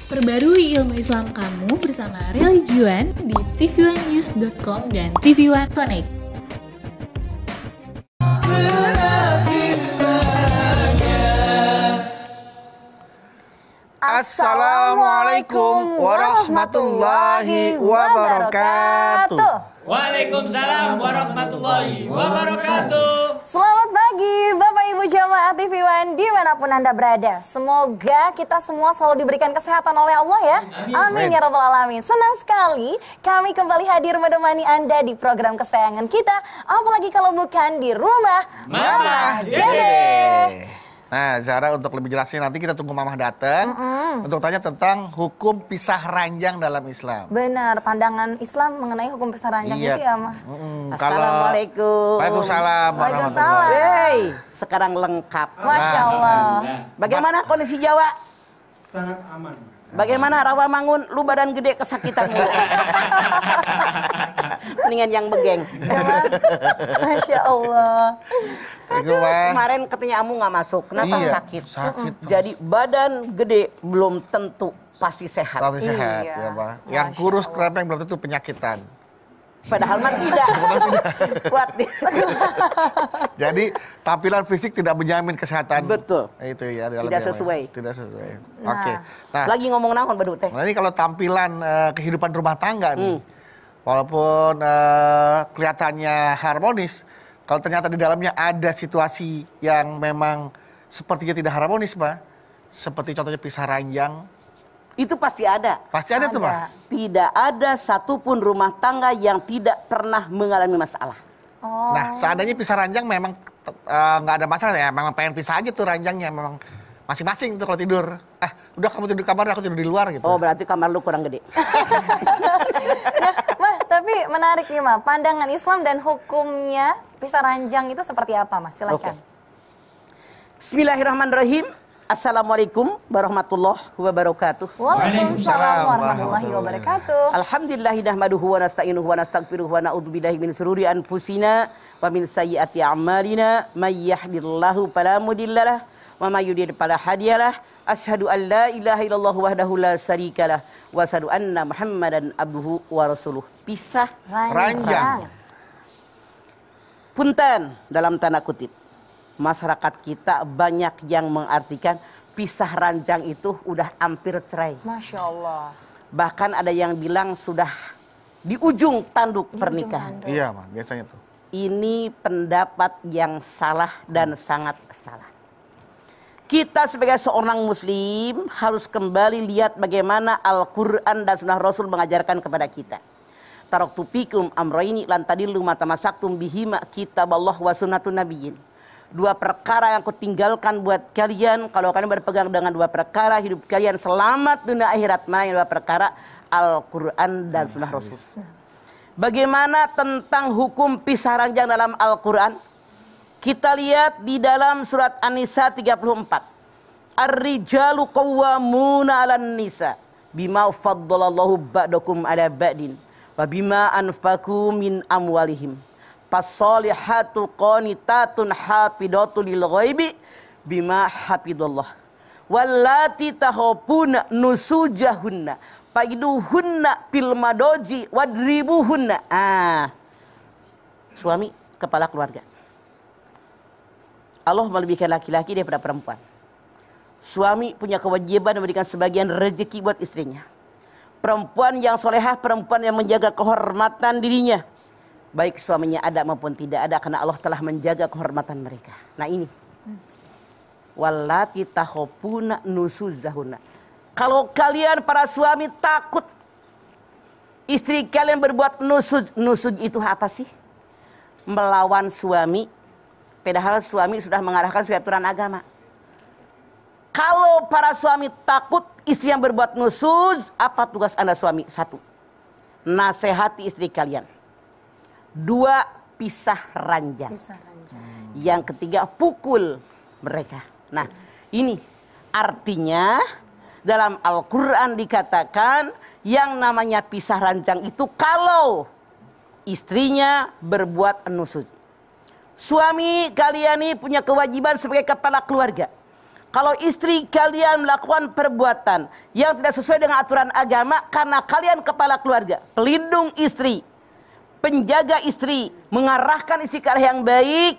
Perbarui ilmu Islam kamu bersama Religion di tv1news.com dan TV One Connect. Assalamualaikum warahmatullahi wabarakatuh. Waalaikumsalam warahmatullahi wabarakatuh. Selamat pagi Bapak Ibu Jamaah TV One dimanapun Anda berada. Semoga kita semua selalu diberikan kesehatan oleh Allah ya. Amin ya rabbal alamin. Senang sekali kami kembali hadir menemani Anda di program kesayangan kita. Apalagi kalau bukan di rumah Mama Dede. Nah, Zara, untuk lebih jelasnya nanti kita tunggu Mamah datang untuk tanya tentang hukum pisah ranjang dalam Islam. Benar, pandangan Islam mengenai hukum pisah ranjang itu ya, Mah. Assalamualaikum. Waalaikumsalam. Waalaikumsalam. Hey, sekarang lengkap. Masya Allah. Bagaimana kondisi Jawa? Sangat aman. Bagaimana Rawamangun? Lu badan gede kesakitan mulu. Mendingan yang begeng. Masya Allah. Kemarin katanya Amu nggak masuk. Kenapa? Iya, Sakit. sakit. Jadi badan gede belum tentu pasti sehat. Pasti sehat, Iya. ya, Pak. Yang Masya kurus Allah. kerempeng belum tentu penyakitan. Padahal mah tidak. Kuat dia. Jadi tampilan fisik tidak menjamin kesehatan. Betul. Itu ya. Tidak sesuai. Tidak sesuai. Nah. Oke. Nah, Lagi ngomong naon Badut teh? nah, ini kalau tampilan kehidupan rumah tangga nih, walaupun kelihatannya harmonis, kalau ternyata di dalamnya ada situasi yang memang sepertinya tidak harmonis, Pak. Seperti contohnya pisah ranjang. Itu pasti ada. Pasti ada tuh, Pak. Tidak ada satupun rumah tangga yang tidak pernah mengalami masalah. Oh. Nah, seandainya pisah ranjang memang nggak ada masalah ya, memang pengen pisah aja tuh ranjangnya, memang masing-masing tuh kalau tidur. Udah kamu tidur di kamar, aku tidur di luar gitu. Oh, berarti kamar lu kurang gede. Mah, tapi menarik nih, Mah. Pandangan Islam dan hukumnya pisah ranjang itu seperti apa, Mas? Silakan. Bismillahirrahmanirrahim. Assalamualaikum warahmatullahi wabarakatuh. Waalaikumsalam warahmatullahi wabarakatuh. Alhamdulillahi nahmaduhu wa nasta'inuhu wa nastaghfiruhu wa na'udzu billahi min shururi anfusina wa min sayyiati a'malina may yahdihillahu fala mudhillalah wa may yudhlil fala hadiyalah. Asyhadu an la ilaha illallah wahdahu la syarikalah wa asyhadu anna Muhammadan abduhu wa rasuluh. Pisah Ranjang. Punten dalam tanda kutip. Masyarakat kita banyak yang mengartikan pisah ranjang itu udah hampir cerai. Masya Allah. Bahkan ada yang bilang sudah di ujung tanduk pernikahan. Iya, Pak, biasanya tuh. Ini pendapat yang salah dan sangat salah. Kita sebagai seorang muslim harus kembali lihat bagaimana Al-Quran dan Sunnah Rasul mengajarkan kepada kita. Taraktu fikum amrayni lan tadillu ma tamassaktum bihima kitaballah wa sunnatun nabiyyin. Dua perkara yang aku tinggalkan buat kalian. Kalau kalian berpegang dengan dua perkara, hidup kalian selamat dunia akhirat. Mana yang dua perkara? Al-Quran dan Sunnah Rasul. Bagaimana tentang hukum pisah ranjang dalam Al-Quran? Kita lihat di dalam surat An-Nisa 34. Ar-rijalu qawwamuna 'alan nisa bima faddalallahu ba'dakum 'ala ba'din wa bima anfaqu min amwalihim. Fasolihatu qanitatun hafidatu lil ghaibi bima hafidallah. Wallati tahopuna nusujahunna faiduhunna fil madoji wadribuhunna. Suami kepala keluarga. Allah melebihkan laki-laki daripada perempuan. Suami punya kewajiban memberikan sebagian rezeki buat istrinya. Perempuan yang solehah, perempuan yang menjaga kehormatan dirinya. Baik suaminya ada maupun tidak ada, karena Allah telah menjaga kehormatan mereka. Nah ini. Wallati tahopuna nusuzahuna. Kalau kalian para suami takut istri kalian berbuat nusuz. Nusuz itu apa sih? Melawan suami. Padahal suami sudah mengarahkan sesuai aturan agama. Kalau para suami takut istri yang berbuat nusuz, apa tugas Anda suami? Satu, nasihati istri kalian. Dua, pisah ranjang. Yang ketiga, pukul mereka. Nah, ini artinya dalam Al-Quran dikatakan yang namanya pisah ranjang itu kalau istrinya berbuat nusuz. Suami kalian ini punya kewajiban sebagai kepala keluarga. Kalau istri kalian melakukan perbuatan yang tidak sesuai dengan aturan agama karena kalian kepala keluarga, pelindung istri, penjaga istri, mengarahkan istri ke arah yang baik,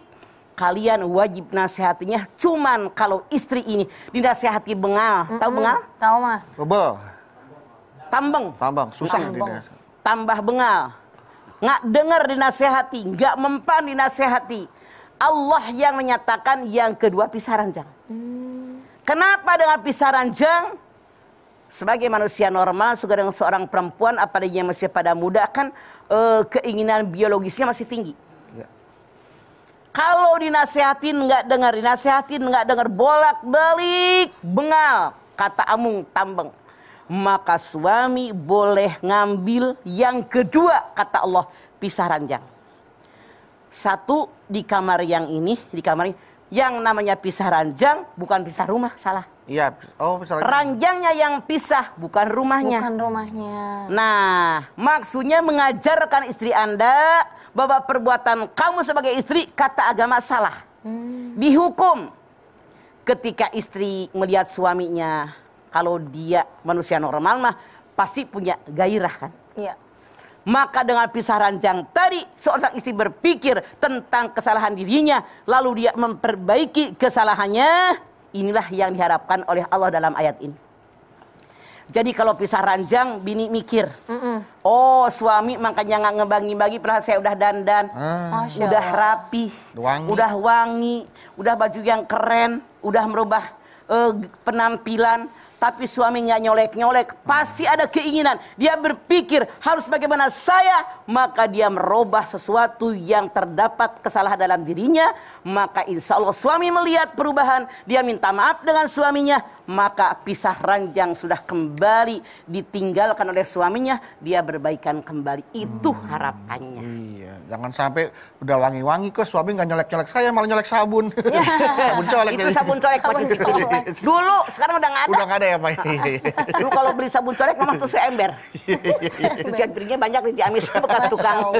kalian wajib nasihatinya. Cuman kalau istri ini dinasihati bengal, tahu bengal? Tahu mah. Bebel. Tambeng, susah Tambeng. tambah bengal, nggak dengar dinasihati, nggak mempan dinasihati. Allah yang menyatakan yang kedua pisah ranjang. Kenapa dengan pisah ranjang? Sebagai manusia normal, dengan seorang perempuan, apalagi yang masih pada muda, kan keinginan biologisnya masih tinggi. Ya. Kalau dinasehatin nggak dengar, bolak-balik bengal, kata Amung tambeng, maka suami boleh ngambil yang kedua, kata Allah, pisah ranjang. Satu di kamar yang ini, yang namanya pisah ranjang bukan pisah rumah, salah. Iya. Oh, misalnya. Ranjangnya yang pisah, bukan rumahnya. Bukan rumahnya. Nah, maksudnya mengajarkan istri Anda bahwa perbuatan kamu sebagai istri, kata agama, salah. Dihukum. Ketika istri melihat suaminya, kalau dia manusia normal mah pasti punya gairah kan. Iya. Maka dengan pisah ranjang tadi, seorang istri berpikir tentang kesalahan dirinya, lalu dia memperbaiki kesalahannya. Inilah yang diharapkan oleh Allah dalam ayat ini. Jadi kalau pisah ranjang, bini mikir, oh suami makanya nggak ngebagi-bagi, padahal saya udah dandan, Masya udah Allah. rapi, Wangi. udah wangi, udah baju yang keren, udah merubah penampilan. Tapi suami nggak nyolek-nyolek, pasti ada keinginan. Dia berpikir harus bagaimana saya, maka dia merubah sesuatu yang terdapat kesalahan dalam dirinya. Maka insya Allah suami melihat perubahan, dia minta maaf dengan suaminya, maka pisah ranjang sudah kembali ditinggalkan oleh suaminya, dia berbaikan kembali. Itu harapannya. Iya, jangan sampai udah wangi-wangi kok suami nggak nyolek-nyolek saya, malah nyolek sabun. Sabun colek. Itu sabun colek Pak Cici. Dulu, sekarang udah nggak ada. Udah nggak ada ya Pak? Dulu kalau beli sabun colek memang tuh seember. Cucian piringnya banyak di Ciamis bekas tukang.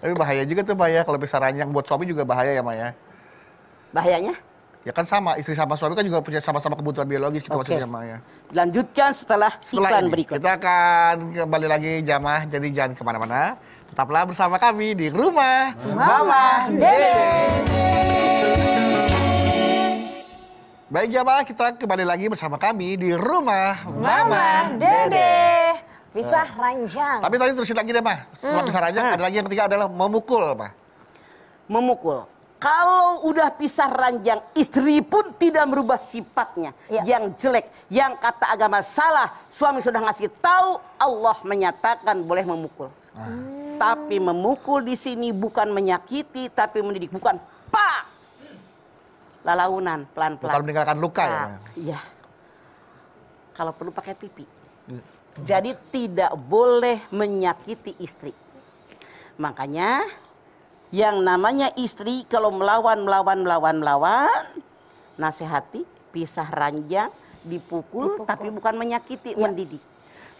Tapi bahaya juga tuh Pak ya, kalau pisah ranjang buat suami juga bahaya ya Pak ya. Bahayanya? Ya kan sama, istri sama suami kan juga punya sama-sama kebutuhan biologis gitu Oke. maksudnya Pak ya. Lanjutkan setelah iklan ini, berikut. kita akan kembali lagi jamaah, jadi jangan kemana-mana. Tetaplah bersama kami di rumah Mama Dede. Baik jamaah, kita kembali lagi bersama kami di rumah Mama Dede. Pisah ranjang. Tapi tadi terusin lagi deh Pak. Setelah pisah ranjang ada lagi yang ketiga adalah memukul Pak. Memukul. Kalau udah pisah ranjang, istri pun tidak merubah sifatnya. Iya. Yang jelek, yang kata agama salah. Suami sudah ngasih tahu, Allah menyatakan boleh memukul. Tapi memukul di sini bukan menyakiti, tapi mendidik. Bukan pak. Lalaunan, Bukan pelan-pelan. meninggalkan luka ya. Pak. Iya. Kalau perlu pakai pipi. Jadi tidak boleh menyakiti istri. Makanya yang namanya istri kalau melawan, nasihati, pisah ranjang, dipukul, tapi bukan menyakiti, mendidik.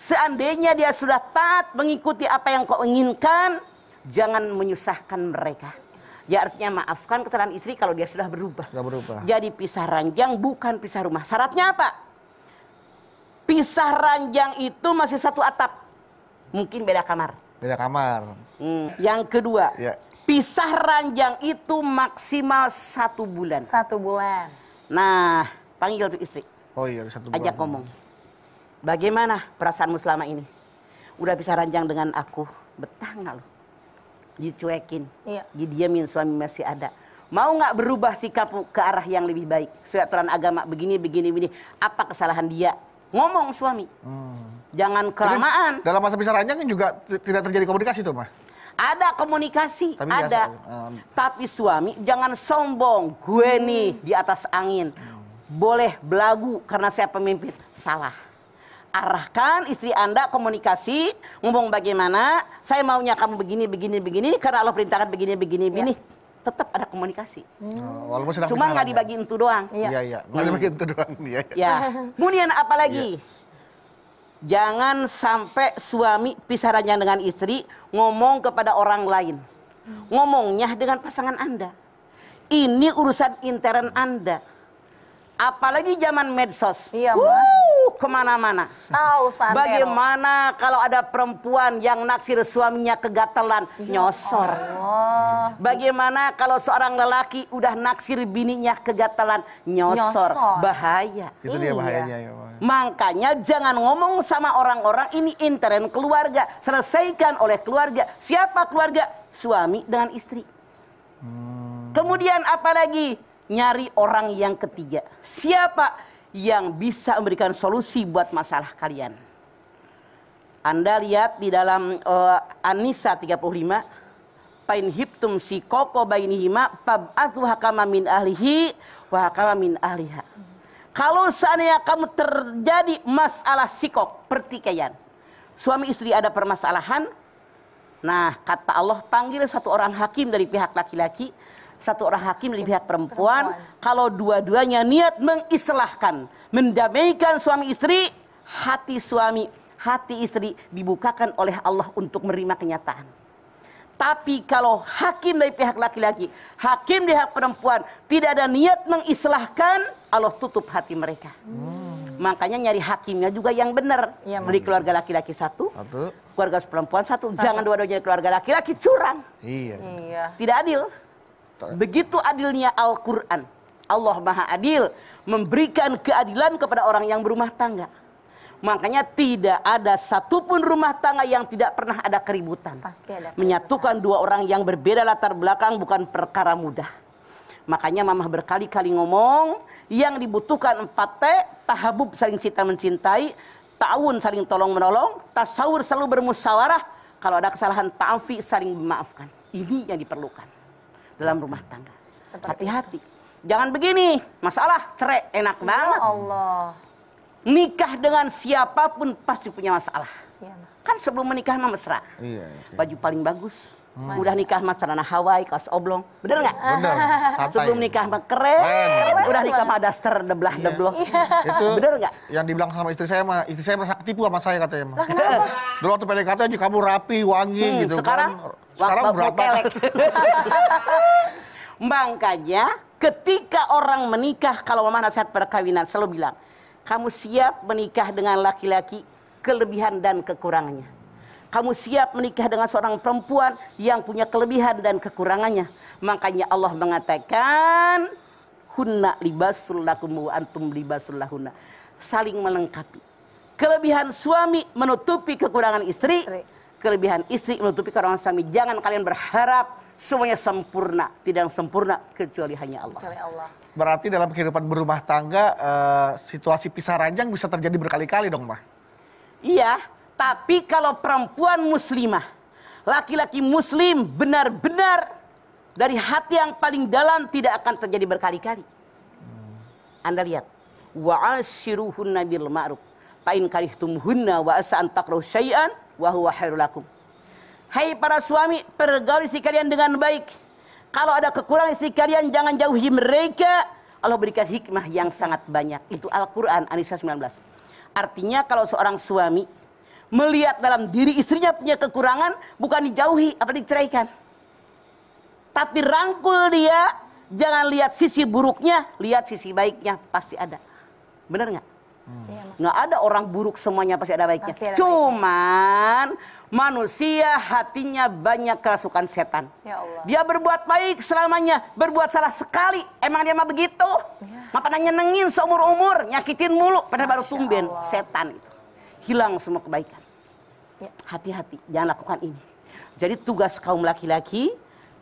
Seandainya dia sudah taat mengikuti apa yang kau inginkan, jangan menyusahkan mereka. Ya artinya maafkan kesalahan istri kalau dia sudah berubah. Sudah berubah. Jadi pisah ranjang bukan pisah rumah. Syaratnya apa? Pisah ranjang itu masih satu atap. Mungkin beda kamar. Beda kamar. Yang kedua, Ya. pisah ranjang itu maksimal 1 bulan. 1 bulan. Nah, panggil tuh istri. Oh iya, 1 bulan. Ajak ngomong. Bagaimana perasaanmu selama ini? Udah pisah ranjang dengan aku, betah nggak lo? Dicuekin, Iya. didiamin, suami masih ada. Mau nggak berubah sikapmu ke arah yang lebih baik? Sesuai aturan agama, begini. Apa kesalahan dia? Ngomong suami. Jangan kelamaan. Dalam masa pisah ranjang kan juga tidak terjadi komunikasi tuh Pak. Ada komunikasi, Tapi ada. Tapi suami jangan sombong. Gue nih di atas angin. Boleh belagu karena saya pemimpin. Salah. Arahkan istri Anda komunikasi, ngomong bagaimana, saya maunya kamu begini, karena Allah perintahkan begini. Tetap ada komunikasi. Walaupun sedang Cuma pisah nggak ranjang. dibagi itu doang. Iya. Nggak dibagi itu doang. Iya. Ya. Kemudian apa lagi? Jangan sampai suami pisah ranjang dengan istri ngomong kepada orang lain. Ngomongnya dengan pasangan Anda. Ini urusan intern Anda. apalagi zaman medsos. Iya, Mah. Kemana-mana. Tahu santero. Bagaimana kalau ada perempuan yang naksir suaminya kegatalan, nyosor. Oh. Bagaimana kalau seorang lelaki udah naksir bininya kegatalan, nyosor. Bahaya. Itu dia bahayanya ya, Bang. Makanya jangan ngomong sama orang-orang ini intern keluarga. Selesaikan oleh keluarga. Siapa keluarga? Suami dengan istri. Kemudian apalagi? Nyari orang yang ketiga. Siapa yang bisa memberikan solusi buat masalah kalian? Anda lihat di dalam An-Nisa 35. Pain hiptum si koko bainihima pab'athu hakama min ahlihi wa hakama min ahliha. Kalau seandainya kamu terjadi masalah sikok, pertikaian, suami istri ada permasalahan, nah kata Allah panggil satu orang hakim dari pihak laki-laki, satu orang hakim dari pihak perempuan. Kalau dua-duanya niat mengislahkan, mendamaikan suami istri, hati suami, hati istri dibukakan oleh Allah untuk menerima kenyataan. Tapi kalau hakim dari pihak laki-laki, hakim dari pihak perempuan tidak ada niat mengislahkan, Allah tutup hati mereka. Makanya nyari hakimnya juga yang benar. Ya, dari keluarga laki-laki satu, keluarga perempuan satu. Jangan dua-duanya keluarga laki-laki curang. Iya. Tidak adil. Begitu adilnya Al-Quran. Allah Maha Adil, memberikan keadilan kepada orang yang berumah tangga. Makanya tidak ada satupun rumah tangga yang tidak pernah ada keributan. Pasti ada keributan. Menyatukan dua orang yang berbeda latar belakang bukan perkara mudah. Makanya Mamah berkali-kali ngomong, yang dibutuhkan 4T, tahabub saling cinta mencintai, ta'awun saling tolong menolong, tasawur selalu bermusyawarah, kalau ada kesalahan ta'afi saling memaafkan. Ini yang diperlukan dalam rumah tangga. Hati-hati. Jangan begini, masalah cerai enak banget. Allah. Nikah dengan siapapun pasti punya masalah. Iya, Kan sebelum menikah mah mesra. Iya. Baju paling bagus. Udah nikah mah celana Hawaii, kaos oblong. Bener nggak? Bener. Sebelum nikah mah keren. Udah nikah mah daster deblah-debloh. Itu Bener nggak? yang dibilang sama istri saya mah, istri saya merasa ketipu sama saya katanya mah. Dulu waktu PDKT aja kamu rapi, wangi gitu sekarang, kan. Sekarang berat banget. Makanya ketika orang menikah, kalau Mama nasihat perkawinan selalu bilang, kamu siap menikah dengan laki-laki kelebihan dan kekurangannya. Kamu siap menikah dengan seorang perempuan yang punya kelebihan dan kekurangannya. Makanya Allah mengatakan, hunna libasul lakum wa antum libasul lahunna. Saling melengkapi. Kelebihan suami menutupi kekurangan istri. Kelebihan istri menutupi kekurangan suami. Jangan kalian berharap semuanya sempurna. Tidak sempurna kecuali hanya Allah. Kecuali Allah. Berarti dalam kehidupan berumah tangga, situasi pisah ranjang bisa terjadi berkali-kali dong, Mah? Iya, tapi kalau perempuan muslimah, laki-laki muslim benar-benar dari hati yang paling dalam tidak akan terjadi berkali-kali. Anda lihat, wa'ashiruhunna bil ma'ruf, fa in karihtumuhunna wa asa an takrahu syai'an wa huwa khairul lakum. Hai para suami, pergauli istri kalian dengan baik. Kalau ada kekurangan istri kalian, jangan jauhi mereka. Allah berikan hikmah yang sangat banyak. Itu Al-Quran, An-Nisa 19. Artinya kalau seorang suami melihat dalam diri istrinya punya kekurangan, bukan dijauhi, apa diceraikan. Tapi rangkul dia, jangan lihat sisi buruknya, lihat sisi baiknya, pasti ada. Benar nggak? Nggak ada orang buruk semuanya, pasti ada baiknya. Pasti ada Cuman manusia hatinya banyak kerasukan setan. Ya Allah. Dia berbuat baik selamanya, berbuat salah sekali. Emang dia mah begitu? Maka nyenengin seumur umur, nyakitin mulu, padahal baru tumben. Setan itu hilang semua kebaikan. Hati-hati, jangan lakukan ini. Jadi tugas kaum laki-laki,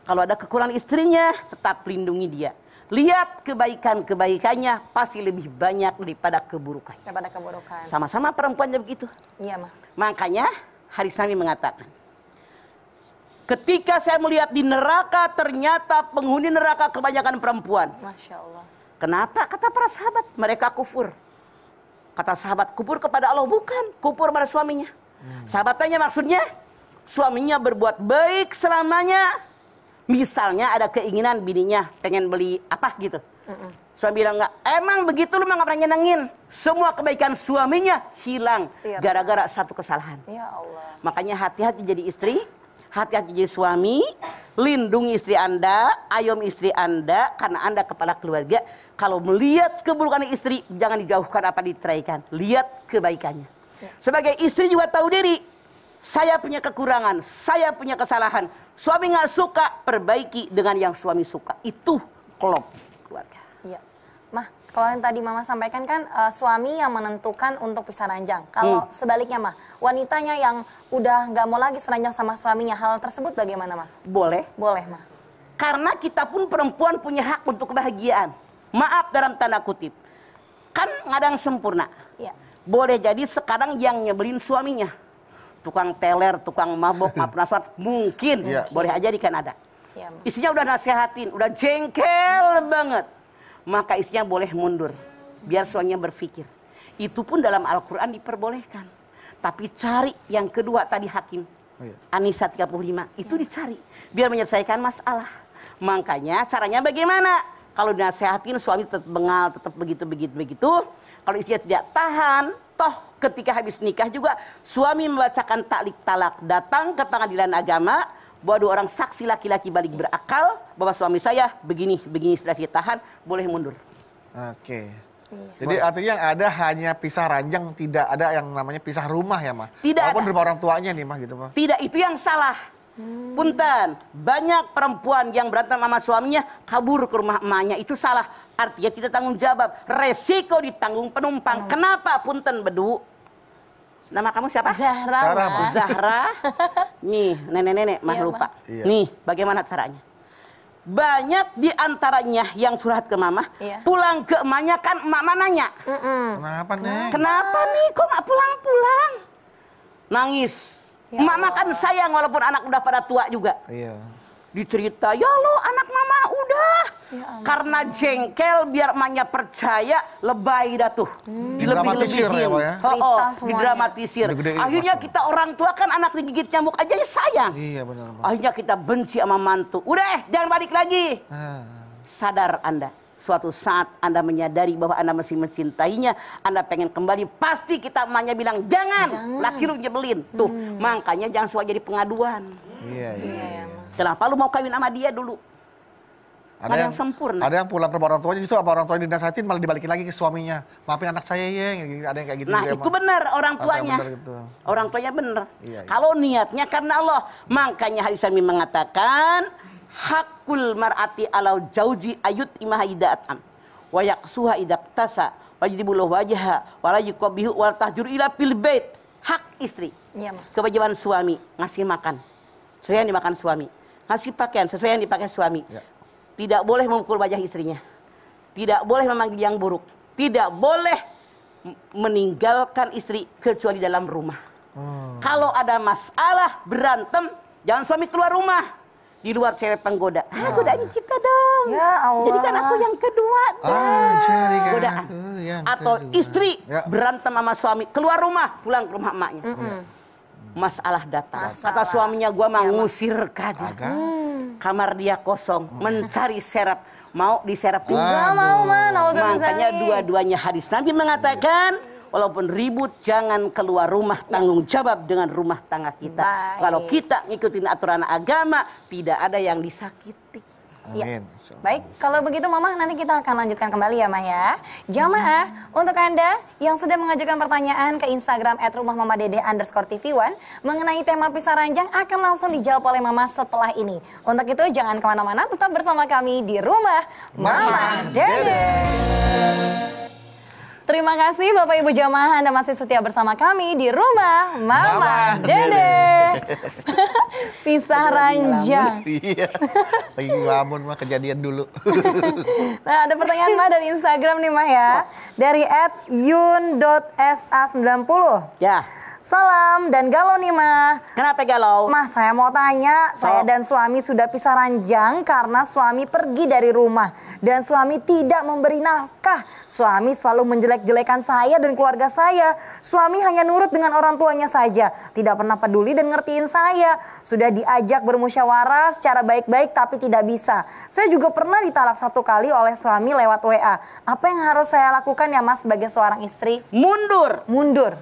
kalau ada kekurangan istrinya, tetap lindungi dia. Lihat kebaikan-kebaikannya pasti lebih banyak daripada keburukannya. Daripada keburukan. Sama-sama perempuannya begitu. Iya, Mah. Makanya hadis Nabi mengatakan, ketika saya melihat di neraka, ternyata penghuni neraka kebanyakan perempuan. Masya Allah. Kenapa? Kata para sahabat, mereka kufur. Kata sahabat, kufur kepada Allah, bukan. Kufur pada suaminya. Sahabat tanya, maksudnya? Suaminya berbuat baik selamanya. Misalnya ada keinginan bininya pengen beli apa gitu. Suami bilang enggak, emang begitu lu mah nggak pernah nyenengin. Semua kebaikan suaminya hilang gara-gara satu kesalahan. Ya Allah. Makanya hati-hati jadi istri, hati-hati jadi suami, lindungi istri Anda, ayomi istri Anda karena Anda kepala keluarga. Kalau melihat keburukan istri, jangan dijauhkan apa diceraikan. Lihat kebaikannya. Sebagai istri juga tahu diri. Saya punya kekurangan, saya punya kesalahan. Suami nggak suka, perbaiki dengan yang suami suka. Itu klop keluarga. Iya. Mah, kalau yang tadi Mama sampaikan kan suami yang menentukan untuk pisah ranjang. Kalau sebaliknya Mah, wanitanya yang udah nggak mau lagi seranjang sama suaminya, hal tersebut bagaimana Mah? Boleh. Boleh Mah. Karena kita pun perempuan punya hak untuk kebahagiaan. Maaf dalam tanda kutip. Kan nggak ada yang sempurna. Iya. Boleh jadi sekarang yang nyebelin suaminya. Tukang teler, tukang mabok, maaf nasihat. Mungkin. Boleh aja kan ada. Iya, Ma. Istrinya udah nasihatin, udah jengkel banget. Maka istrinya boleh mundur. Biar suaminya berpikir. Itu pun dalam Al-Quran diperbolehkan. Tapi cari yang kedua tadi hakim. An-Nisa 35. Itu dicari. Biar menyelesaikan masalah. Makanya caranya bagaimana? Kalau dinasehatin suami tetap bengal, tetap begitu. Kalau istrinya tidak tahan, toh ketika habis nikah juga suami membacakan taklik talak, datang ke pengadilan agama, bahwa 2 orang saksi laki-laki balik berakal bahwa suami saya begini sudah ditahan, boleh mundur. Oke. Jadi artinya yang ada hanya pisah ranjang, tidak ada yang namanya pisah rumah ya Mah? Tidak Walaupun ada. rumah orang tuanya nih Mah gitu Mah. Tidak, itu yang salah. Punten, banyak perempuan yang berantem sama suaminya kabur ke rumah emaknya, itu salah. Artinya kita tanggung jawab, resiko ditanggung penumpang. Kenapa? Punten bedu. Nama kamu siapa? Zahra, Ma. Zahra. Nih, nenek-nenek mah Iya, lupa. Ma. Iya. Nih, bagaimana caranya? Banyak di antaranya yang curhat ke mama, Iya. pulang ke emaknya kan emak nanya. Kenapa Neng? Kenapa nih kok nggak pulang-pulang? Nangis. Ya Mama kan sayang walaupun anak udah pada tua juga. Iya. Dicerita, ya lo anak mama udah. Ya ampun. Karena jengkel biar emaknya percaya, lebay dah tuh. Didramatisir ya, Pak ya? Cerita semuanya. Didramatisir. Gede-gedein Akhirnya masalah. kita orang tua kan anak digigit nyamuk aja ya sayang. Iya benar Mah. Akhirnya kita benci sama mantu. Udah jangan balik lagi. Sadar Anda. Suatu saat Anda menyadari bahwa Anda masih mencintainya, Anda pengen kembali, pasti kita emaknya bilang, jangan. Laki lu nyebelin. Tuh, makanya jangan suka jadi pengaduan. Iya. Iya, Ma. Kenapa lu mau kawin sama dia dulu? Ada yang sempurna. Ada yang pulang ke rumah orang tuanya, justru apa orang tuanya dinasihatin malah dibalikin lagi ke suaminya. Maafin anak saya ya, ada yang kayak gitu. Nah juga, itu Mah. benar orang Ada yang tuanya. benar gitu. Orang tuanya benar. Iya, iya. Kalau niatnya karena Allah. Makanya hadis Nabi mengatakan, hakul mar'ati alau jauji ayut imahida'atam. Wa yaksuha idak tasa. Wajibullah wajah. Wala yukobihu wal tahjur ila fil bait. Hak istri. Iya, Ma. Kewajiban suami. Ngasih makan. Sesuai yang dimakan suami. Ngasih pakaian. Sesuai yang dipakai suami. Ya. Tidak boleh memukul wajah istrinya. Tidak boleh memanggil yang buruk. Tidak boleh meninggalkan istri kecuali dalam rumah. Kalau ada masalah, berantem, jangan suami keluar rumah. Di luar cewek penggoda. Godain kita dong. Ya Allah. Jadikan aku yang kedua dong. Jadikan Godaan. aku yang Atau kedua. istri Ya. berantem sama suami, keluar rumah, pulang ke rumah emaknya. Masalah datang. Kata suaminya, gua mah ngusir kagak. Kamar dia kosong, mencari serap. Mau diserap juga. Gak mau, Ma. Makanya dua-duanya hadis Nabi mengatakan, walaupun ribut jangan keluar rumah, tanggung jawab dengan rumah tangga kita. Baik. Kalau kita ngikutin aturan agama, tidak ada yang disakiti. Ya. Amin. Baik, kalau begitu Mama nanti kita akan lanjutkan kembali ya, Ma ya. Jamaah, untuk Anda yang sudah mengajukan pertanyaan ke Instagram @rumahmamadede_tv1 mengenai tema pisah ranjang akan langsung dijawab oleh Mama setelah ini. Untuk itu jangan kemana-mana, tetap bersama kami di Rumah Mama Dede. Terima kasih Bapak Ibu Jamaah, Anda masih setia bersama kami di Rumah Mama Dede. Pisah ranjang. Iya. Lagi ngelamun mah kejadian dulu. Nah, ada pertanyaan Mah dari Instagram nih Mah ya. Dari @yun.sa90. Ya, Salam dan galau nih Mah. kenapa galau? Mah, saya mau tanya, saya dan suami sudah pisah ranjang karena suami pergi dari rumah dan suami tidak memberi nafkah. Suami selalu menjelek-jelekan saya dan keluarga saya. Suami hanya nurut dengan orang tuanya saja, tidak pernah peduli dan ngertiin saya. Sudah diajak bermusyawarah secara baik-baik tapi tidak bisa. Saya juga pernah ditalak 1 kali oleh suami lewat WA. Apa yang harus saya lakukan ya Mas sebagai seorang istri? Mundur. Mundur.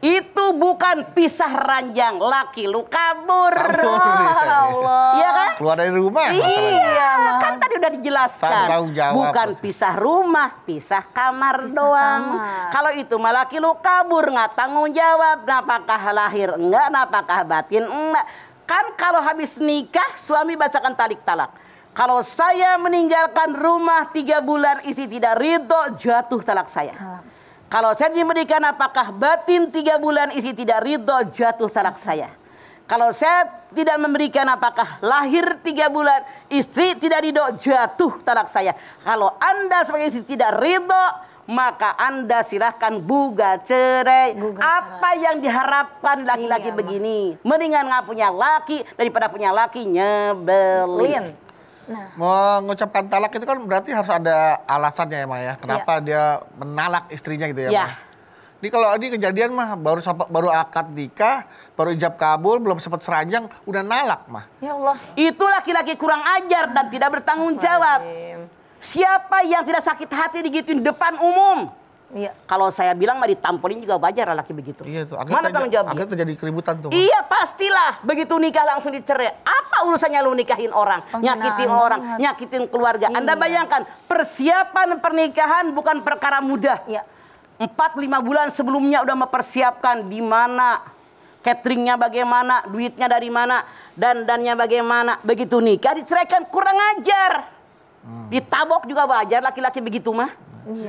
Itu bukan pisah ranjang, laki lu kabur. Allah. Iya kan? Keluar dari rumah. Iya, Mah. Kan tadi udah dijelaskan. Tanggung jawab. Bukan pisah rumah, pisah kamar doang. kamar. Kalau itu malah laki lu kabur, nggak tanggung jawab. Apakah lahir enggak, apakah batin enggak. Kan kalau habis nikah, suami bacakan talik talak. Kalau saya meninggalkan rumah 3 bulan, istri tidak ridho, jatuh talak saya. Kalau saya diberikan apakah batin 3 bulan, istri tidak ridho, jatuh talak saya. Kalau saya tidak memberikan apakah lahir 3 bulan, istri tidak ridho, jatuh talak saya. Kalau Anda sebagai istri tidak ridho, maka Anda silahkan gugat cerai. Apa yang diharapkan laki-laki begini? Mendingan nggak punya laki daripada punya laki nyebelin. Nah, Mengucapkan talak itu kan berarti harus ada alasannya ya, Ma ya. Kenapa dia menalak istrinya gitu ya, Ya. Ma? Ini kalau ini kejadian mah baru akad nikah, baru ijab kabul, belum sempat seranjang, udah nalak, mah. ya Allah. Itu laki-laki kurang ajar dan tidak bertanggung jawab. Siapa yang tidak sakit hati digituin depan umum? Iya. Kalau saya bilang mah ditampolin juga wajar lah laki begitu. Iya tuh. Mana tanggung jawabnya? Akhirnya terjadi keributan tuh, Ma. Iya pastilah. Begitu nikah langsung dicerai. Apa urusannya lu nikahin orang? Penghinaan Nyakitin orang, banget. nyakitin keluarga. Anda Iya. bayangkan persiapan pernikahan bukan perkara mudah. Iya. 4-5 bulan sebelumnya udah mempersiapkan di mana, cateringnya bagaimana, duitnya dari mana, dandannya bagaimana. Begitu nikah diceraikan, kurang ajar. Ditabok juga wajar laki-laki begitu mah.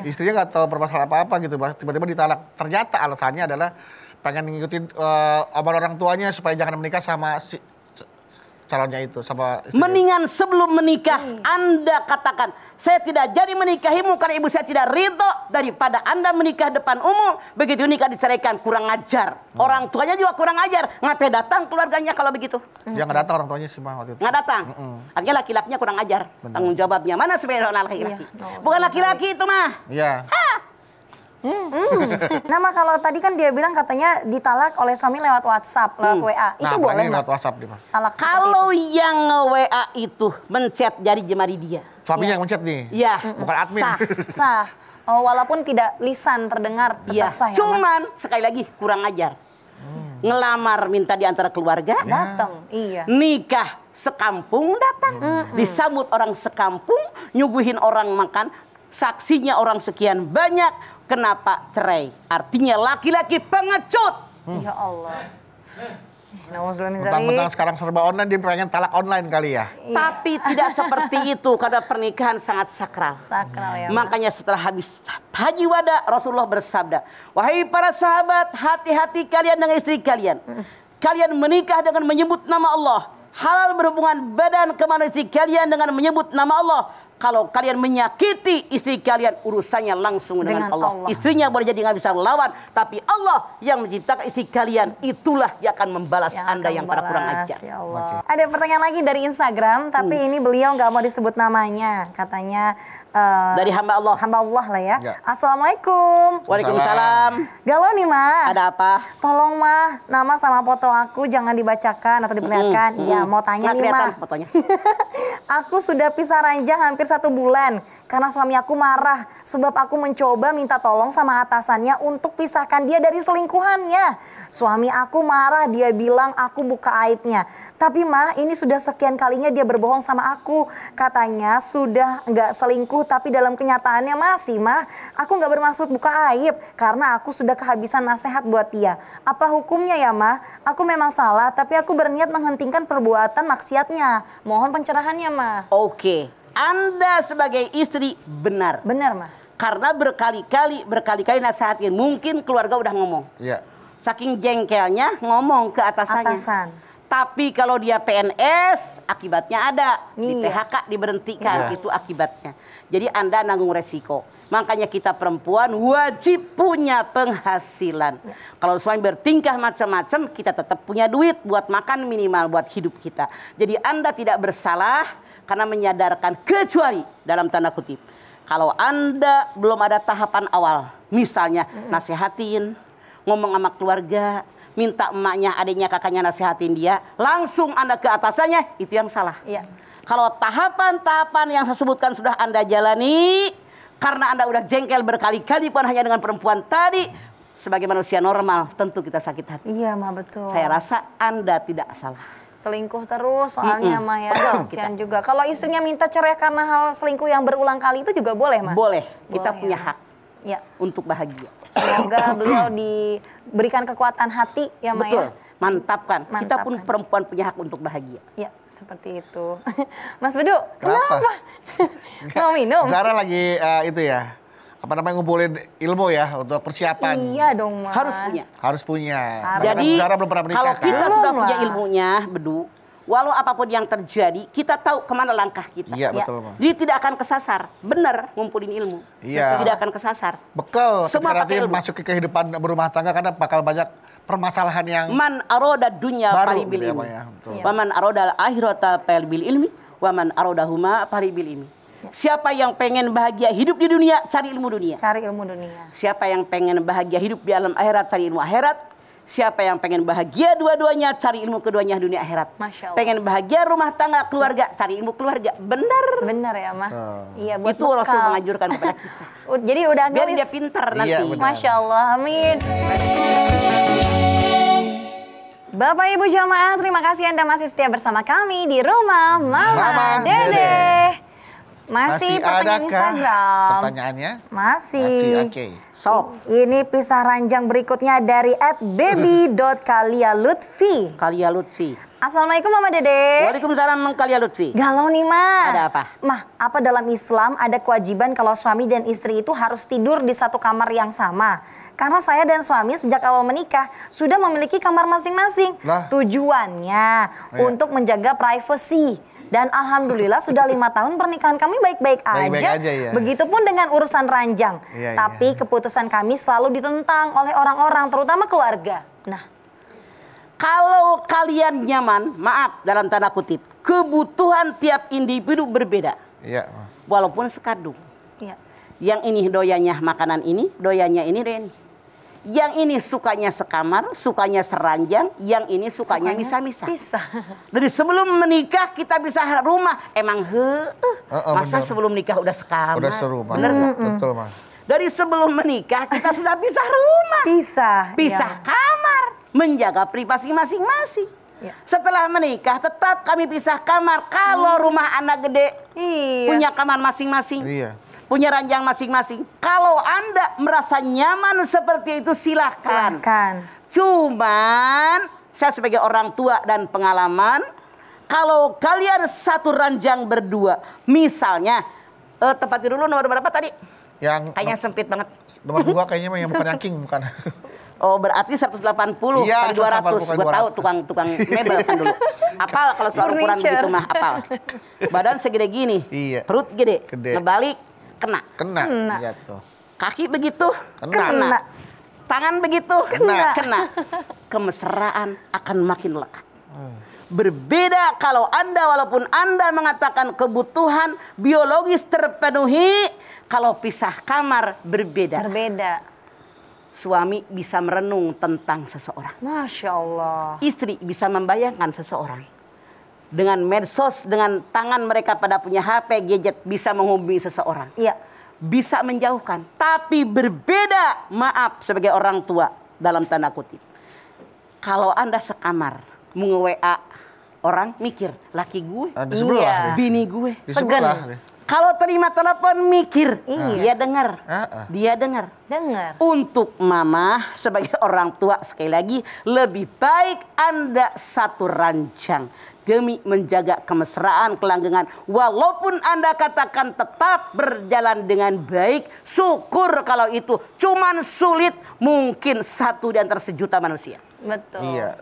Istrinya nggak tahu permasalahan apa-apa gitu, Mas. Tiba-tiba ditalak. Ternyata alasannya adalah pengen ngikutin omongan orang tuanya supaya jangan menikah sama si calonnya itu, sama istrinya. Mendingan sebelum menikah Anda katakan, saya tidak jadi menikahimu karena ibu saya tidak ridho, daripada Anda menikah depan umum, begitu nikah diceraikan, kurang ajar. Orang tuanya juga kurang ajar. Ngapain datang keluarganya kalau begitu? Dia nggak datang orang tuanya sih, Ma, waktu itu. Nggak datang. Akhirnya laki-lakinya kurang ajar. Tanggung jawabnya mana sebenarnya orang laki-laki? Iya. Bukan laki-laki itu mah. Iya. Nah, Mah, kalau tadi kan dia bilang katanya ditalak oleh suami lewat WhatsApp, lewat WA. Itu Nah, boleh, ini Mah? lewat WhatsApp dia, Ma. Talak seperti Kalau itu. yang nge-WA itu mencet jari jemari dia. Suaminya Iya. yang mencet nih. Ya, Bukan admin. sah. Sah. Oh, walaupun tidak lisan terdengar tetap Iya, sah ya, Mah? cuman sekali lagi kurang ajar. Ngelamar minta di antara keluarga, Datang. Iya. nikah sekampung datang, disambut orang sekampung, nyuguhin orang makan, saksinya orang sekian banyak, kenapa cerai? Artinya laki-laki pengecut. Ya Allah. Nauzubillah min Mentang-mentang dzalik. sekarang serba online, dia pengen talak online kali ya. Tapi tidak seperti itu karena pernikahan sangat sakral. Sakral ya, Mah? Makanya setelah habis haji wada, Rasulullah bersabda, wahai para sahabat, hati-hati kalian dengan istri kalian. Kalian menikah dengan menyebut nama Allah. Halal berhubungan badan kemana istri kalian dengan menyebut nama Allah. Kalau kalian menyakiti istri kalian, urusannya langsung dengan Allah. Istrinya boleh jadi nggak bisa lawan, tapi Allah yang menciptakan istri kalian, itulah yang akan membalas Anda yang para kurang ajar. Ya Allah. Ada pertanyaan lagi dari Instagram, tapi ini beliau nggak mau disebut namanya. Katanya Dari hamba Allah. hamba Allah lah ya. Ya. Assalamualaikum. Waalaikumsalam. Galau nih, Mah. Ada apa? Tolong, Mah, nama sama foto aku jangan dibacakan atau diperlihatkan. Iya, mau tanya Nggak nih, kelihatan Mah. fotonya. Aku sudah pisah ranjang hampir 1 bulan karena suami aku marah sebab aku mencoba minta tolong sama atasannya untuk pisahkan dia dari selingkuhannya. Suami aku marah, dia bilang aku buka aibnya. Tapi, Mah, ini sudah sekian kalinya dia berbohong sama aku. Katanya sudah nggak selingkuh, tapi dalam kenyataannya masih, Mah. Aku nggak bermaksud buka aib karena aku sudah kehabisan nasihat buat dia. Apa hukumnya ya, Mah? Aku memang salah, tapi aku berniat menghentikan perbuatan maksiatnya. Mohon pencerahannya, Mah. Oke, Anda sebagai istri benar. Benar, Mah. Karena berkali-kali nasihatin. Mungkin keluarga udah ngomong. Iya. Saking jengkelnya ngomong ke atasannya. Atasan. Tapi kalau dia PNS, akibatnya ada. Di Iya. PHK diberhentikan, Iya. itu akibatnya. Jadi Anda nanggung resiko. Makanya kita perempuan wajib punya penghasilan. Kalau suami bertingkah macam-macam, kita tetap punya duit buat makan minimal, buat hidup kita. Jadi Anda tidak bersalah karena menyadarkan, kecuali dalam tanda kutip. Kalau Anda belum ada tahapan awal, misalnya nasihatin, ngomong sama keluarga, minta emaknya, adiknya, kakaknya nasihatin dia, langsung Anda ke atasannya, itu yang salah. Iya. Kalau tahapan-tahapan yang saya sebutkan sudah Anda jalani, karena Anda udah jengkel berkali-kali bukan hanya dengan perempuan tadi, sebagai manusia normal tentu kita sakit hati. Iya, mah betul. Saya rasa Anda tidak salah. Selingkuh terus soalnya mah ya. Betul, Kasihan juga. Kalau istrinya minta cerai karena hal selingkuh yang berulang kali itu juga boleh, mah? Boleh, kita Boleh, punya ya. hak Ya. untuk bahagia. Semoga beliau diberikan kekuatan hati ya, Maya. Betul, mantapkan. Kita pun Mantapkan. perempuan punya hak untuk bahagia. Ya, seperti itu. Mas Bedu, Kenapa? kenapa? Mau minum? Zara lagi itu ya, apa namanya, ngumpulin ilmu ya untuk persiapan. Iya dong, Mas. Harus punya. Harus punya. Harus. Karena Jadi Zara belum pernah menikah kalau kan? kita Belum sudah punya lah. ilmunya, Bedu, walau apapun yang terjadi, kita tahu kemana langkah kita. Iya, Ya. betul, Bang. Jadi tidak akan kesasar. Benar, ngumpulin ilmu. Iya. Tidak akan kesasar. Bekal Semua ketika nanti pakai ilmu. masuk ke kehidupan berumah tangga karena bakal banyak permasalahan yang Man aroda dunya baru paribil gitu ya, ilmi. Bang, ya. Betul. Iya. Wa man aroda akhirata paribil ilmi. Wa man arodahuma paribil ilmi. Siapa yang pengen bahagia hidup di dunia, cari ilmu dunia. Cari ilmu dunia. Siapa yang pengen bahagia hidup di alam akhirat, cari ilmu akhirat. Siapa yang pengen bahagia dua-duanya, cari ilmu keduanya dunia akhirat. Masya Allah. Pengen bahagia rumah tangga, keluarga, cari ilmu keluarga. Benar. Bener ya, Mah? Iya, buat Itu Rasul bekal. menganjurkan kepada kita. Jadi udah Biar gelis. dia pintar Iya, nanti. benar. Masya Allah, amin. Bapak Ibu jamaah, terima kasih Anda masih setia bersama kami di rumah Mama, Mama Dede. Dede. Masih pertanyaan adakah Instagram. pertanyaannya? Masih. Oke. Sok. Ini pisah ranjang berikutnya dari @baby.kalialutfi. Kalia Lutfi. Assalamualaikum Mama Dede. Waalaikumsalam Kalia Lutfi. Galau nih, Ma. Ada apa? Mah, apa dalam Islam ada kewajiban kalau suami dan istri itu harus tidur di satu kamar yang sama? Karena saya dan suami sejak awal menikah sudah memiliki kamar masing-masing. Lah. Tujuannya Oh, iya. untuk menjaga privasi. Dan alhamdulillah sudah 5 tahun pernikahan kami baik-baik Baik-baik aja. aja, ya. Begitupun dengan urusan ranjang. Iya, Tapi iya. keputusan kami selalu ditentang oleh orang-orang, terutama keluarga. Nah, Kalau kalian nyaman, maaf dalam tanda kutip, kebutuhan tiap individu berbeda. Iya. Walaupun sekadung. iya. Yang ini doyanya makanan ini, doyanya ini Reni. Yang ini sukanya sekamar, sukanya seranjang, yang ini sukanya misa-misa. Bisa. Dari sebelum menikah kita bisa rumah, emang masa bener. sebelum nikah udah sekamar? Udah seru, Mas. Bener nggak? Betul, Mas. Dari sebelum menikah kita sudah pisah rumah, Bisa. pisah ya. kamar, menjaga privasi masing-masing. Ya. Setelah menikah tetap kami pisah kamar. Kalau rumah anak gede Iya. punya kamar masing-masing. Iya. Punya ranjang masing-masing. Kalau Anda merasa nyaman seperti itu silahkan. Silahkan. Cuman saya sebagai orang tua dan pengalaman, kalau kalian satu ranjang berdua, misalnya tempat tidur dulu nomor berapa tadi? Yang Kayaknya sempit banget. nomor 2 kayaknya yang bukan yang king, bukan. Oh berarti 180 Iya, kali 200. 180 Gue tahu 200. tukang mebel kan dulu. Apal kalau soal ukuran Furniture. begitu mah apal. Badan segede gini, Iya. perut gede, Gede. ngebalik kena. Kena. Kena. Iya tuh. Kaki begitu, Kena. Tangan begitu, Kena. Kemesraan akan makin lekat. Berbeda kalau Anda walaupun Anda mengatakan kebutuhan biologis terpenuhi, kalau pisah kamar berbeda. Berbeda. Suami bisa merenung tentang seseorang. Masya Allah. Istri bisa membayangkan seseorang. Dengan medsos, dengan tangan mereka pada punya HP, gadget, bisa menghubungi seseorang. Iya. Bisa menjauhkan. Tapi berbeda, maaf sebagai orang tua dalam tanda kutip. Kalau Anda sekamar, nge-WA orang mikir, laki gue, Di sebelah. Iya. deh. bini gue. Di sebelah. deh. Kalau terima telepon mikir, Iya. dia dengar. Ah. Dia dengar. Dengar. Untuk mama sebagai orang tua sekali lagi lebih baik Anda satu ranjang demi menjaga kemesraan kelanggengan. Walaupun Anda katakan tetap berjalan dengan baik, syukur kalau itu cuman sulit, mungkin satu di antara sejuta manusia. Betul. Iya,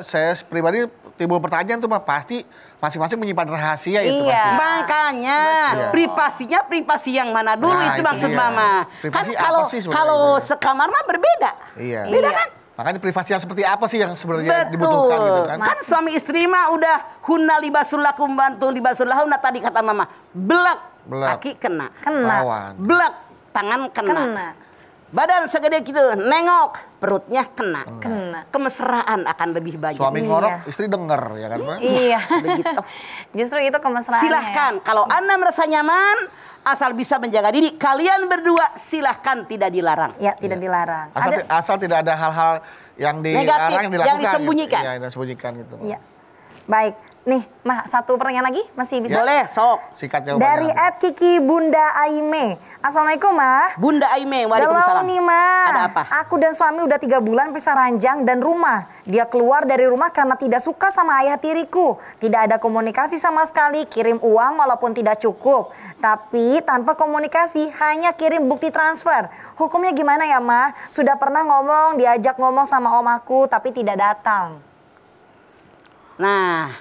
saya pribadi timbul pertanyaan tuh, Mas, pasti masing-masing menyimpan rahasia itu. Iya. Mas. Makanya Betul. privasinya privasi yang mana dulu Nah, itu itu maksud dia. mama. Privasi Kan apa sih sebenarnya kalau itu? sekamar mah berbeda. Iya. Beda Iya. kan? Makanya privasi yang seperti apa sih yang sebenarnya Betul. dibutuhkan gitu kan? Kan suami istri mah udah hunna libasul lakum bantu libasul lahunna tadi kata mama. Belak, Belak. kaki kena. Kena. Lawan. Belak, tangan kena. Kena. Badan segede gitu, nengok, perutnya kena. Kena. Kemesraan akan lebih banyak. Suami Iya. ngorok, istri denger ya kan, Mas? Iya. Begitu. Justru itu kemesraan. Silahkan, kalau Anda merasa nyaman, asal bisa menjaga diri. Kalian berdua silahkan, tidak dilarang. Ya, tidak dilarang. Asal tidak ada hal-hal yang dilarang, negatif, yang dilakukan, yang disembunyikan. Gitu. Ya, yang disembunyikan gitu. Ya. Baik, nih Mah, satu pertanyaan lagi masih bisa. Boleh, sok. Sikat jawabannya. Dari @Kiki Bunda Aime. Assalamualaikum Mah. Bunda Aime, waalaikumsalam. Galau nih Mah. Ada apa? Aku dan suami udah 3 bulan pisah ranjang dan rumah. Dia keluar dari rumah karena tidak suka sama ayah tiriku. Tidak ada komunikasi sama sekali. Kirim uang walaupun tidak cukup. Tapi tanpa komunikasi, hanya kirim bukti transfer. Hukumnya gimana ya Mah? Sudah pernah diajak ngomong sama om aku tapi tidak datang. Nah,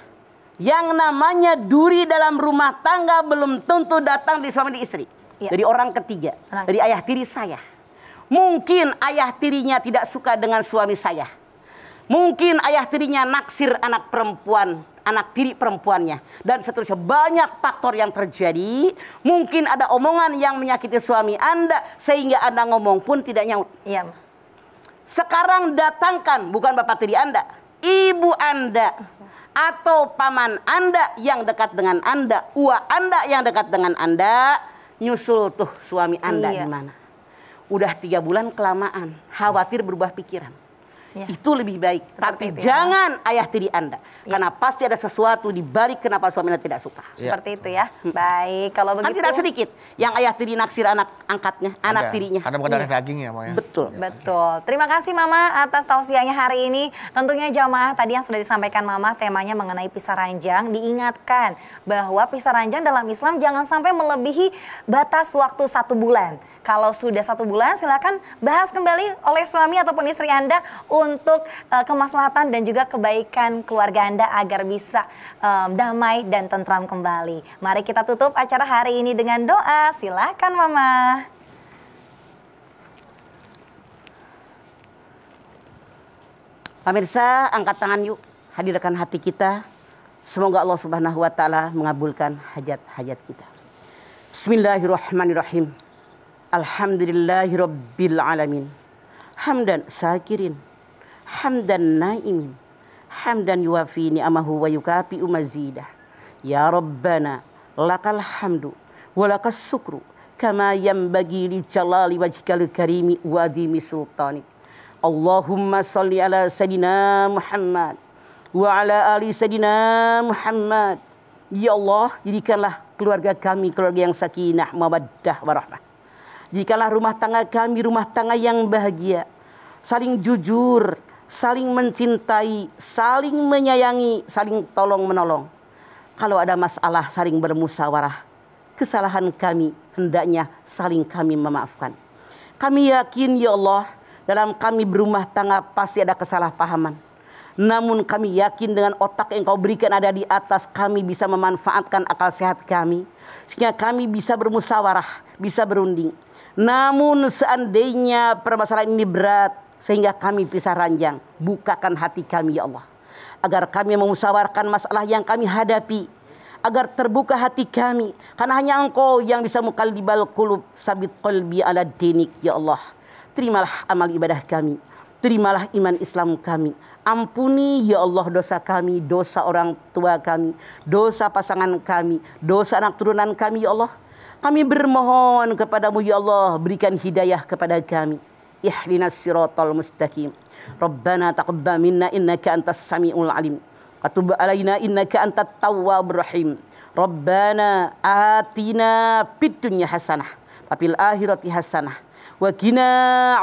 yang namanya duri dalam rumah tangga belum tentu datang di suami di istri. Ya. Dari orang ketiga, dari ayah tiri saya. Mungkin ayah tirinya tidak suka dengan suami saya. Mungkin ayah tirinya naksir anak perempuan, anak tiri perempuannya. Dan seterusnya, banyak faktor yang terjadi. Mungkin ada omongan yang menyakiti suami Anda, sehingga Anda ngomong pun tidak nyaut. Iya Mah. Sekarang datangkan, bukan bapak tiri Anda, ibu Anda, atau paman Anda yang dekat dengan Anda, uak Anda yang dekat dengan Anda, nyusul tuh suami Anda di mana. Udah 3 bulan kelamaan, khawatir berubah pikiran. Ya. Itu lebih baik. Tapi jangan ayah tiri Anda. Ya. Karena pasti ada sesuatu di balik kenapa suami Anda tidak suka. Seperti itu ya. Baik, kalau begitu. Kan tidak sedikit yang ayah tiri naksir anak angkatnya, anak tirinya. Ada bukan darah daging ya, Maya? Betul. Betul. Terima kasih Mama atas tausiahnya hari ini. Tentunya jamaah tadi yang sudah disampaikan Mama temanya mengenai pisah ranjang. Diingatkan bahwa pisah ranjang dalam Islam jangan sampai melebihi batas waktu 1 bulan. Kalau sudah 1 bulan silakan bahas kembali oleh suami ataupun istri Anda untuk kemaslahatan dan juga kebaikan keluarga Anda agar bisa damai dan tentram kembali. Mari kita tutup acara hari ini dengan doa. Silakan Mama. Pemirsa, angkat tangan yuk, hadirkan hati kita. Semoga Allah Subhanahu wa taala mengabulkan hajat-hajat kita. Bismillahirrahmanirrahim. Alhamdulillahirabbil alamin. Hamdan syakirin, hamdan naimin, hamdan yuwafi ni'amahu wa yukafi'u mazidah. Ya Rabbana, lakal hamdu wa lakas syukru kama yanbaghi li jalali wajhikal karimi wa adimi sultanik. Allahumma salli ala Sayyidina Muhammad wa ala ali Sayyidina Muhammad. Ya Allah, jadikanlah keluarga kami keluarga yang sakinah, mawaddah, warahmah. Jadikanlah rumah tangga kami rumah tangga yang bahagia, saling jujur, saling mencintai, saling menyayangi, saling tolong menolong. Kalau ada masalah saling bermusyawarah. Kesalahan kami hendaknya saling kami memaafkan. Kami yakin ya Allah, dalam kami berumah tangga pasti ada kesalahpahaman. Namun kami yakin dengan otak yang Kau berikan ada di atas, kami bisa memanfaatkan akal sehat kami. Sehingga kami bisa bermusyawarah, bisa berunding. Namun seandainya permasalahan ini berat, sehingga kami pisah ranjang, bukakan hati kami ya Allah. Agar kami memusyawarahkan masalah yang kami hadapi. Agar terbuka hati kami. Karena hanya Engkau yang bisa mukallibal qulub, sabit qalbi ala dinik ya Allah. Terimalah amal ibadah kami. Terimalah iman Islam kami. Ampuni ya Allah dosa kami, dosa orang tua kami, dosa pasangan kami, dosa anak turunan kami ya Allah. Kami bermohon kepadamu ya Allah, berikan hidayah kepada kami. Ihdinas siratal mustaqim. Rabbana taqabbal minna innaka antas samiul alim. Wa tub alaina innaka antat tawwabur rahim. Rabbana atina fid dunya hasanah wa fil akhirati hasanah wa qina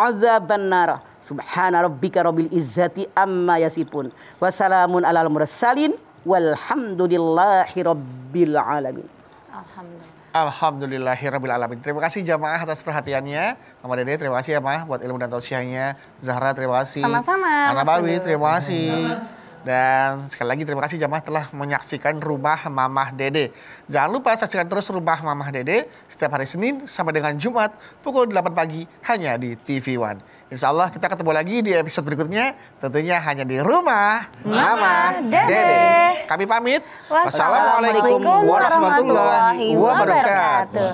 azabannar. Subhana rabbika rabbil izzati amma yasifun. Wa salamun alal mursalin walhamdulillahi rabbil alamin. Alhamdulillah. Alhamdulillahirrabbilalamin. Terima kasih jamaah atas perhatiannya. Mama Dede terima kasih ya Mah buat ilmu dan tausiahnya. Zahra terima kasih. Sama-sama. Ana Bawi terima kasih. Dan sekali lagi terima kasih jamaah telah menyaksikan Rumah Mamah Dede. Jangan lupa saksikan terus Rumah Mamah Dede setiap hari Senin sampai dengan Jumat pukul 8 pagi hanya di TV One. Insya Allah kita ketemu lagi di episode berikutnya, tentunya hanya di Rumah Mamah Dede. Kami pamit. Wassalamualaikum warahmatullahi wabarakatuh.